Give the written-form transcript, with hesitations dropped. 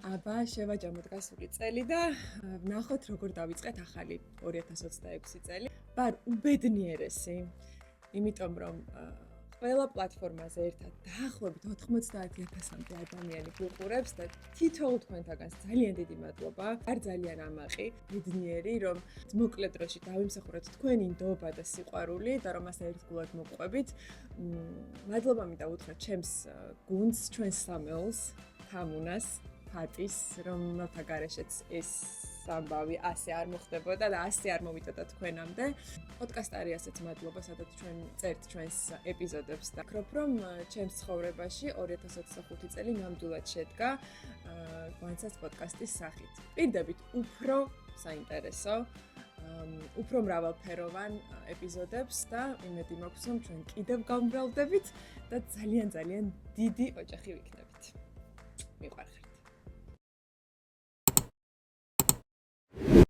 აბა შევაჯამოთ გასული წელი და ვნახოთ როგორ დავიწყეთ ახალი 2026 წელი. ვარ უბედნიერესი, იმიტომ რომ ყველა პლატფორმაზე ერთად დაახლოებით 90,000-მდე ადამიანი გვიყურებს და თითოეულ თქვენთაგანს ძალიან დიდი მადლობა. არ ძალიან ამაყი, ბედნიერი, რომ მოკლე დროში დავიმსახურეთ თქვენი ნდობა და სიყვარული და რომ ასე ერთგულად მოყვებით. მადლობა მინდა უთხრა ჩემს გუნდს, ჩვენს სამეულს, თამუნას, ფატის, რომელთა გარეშეც ეს ამბავი ასე არ მოხდებოდა და ასე არ მოვიდოდა თქვენამდე. პოდკასტ არის ასეც მადლობა, სადაც ჩვენ წერთ ჩვენს ეპიზოდებს და ვფიქრობ, რომ ჩემს ცხოვრებაში 2025 წელი ნამდვილად შედგა გვანცაც პოდკასტის სახით. პირდებით უფრო საინტერესო, უფრო მრავალფეროვან ეპიზოდებს და იმედი მაქვს, რომ ჩვენ კიდევ გამრავლდებით და ძალიან დიდი ოჯახი ვიქნებით. მიყვარხარ.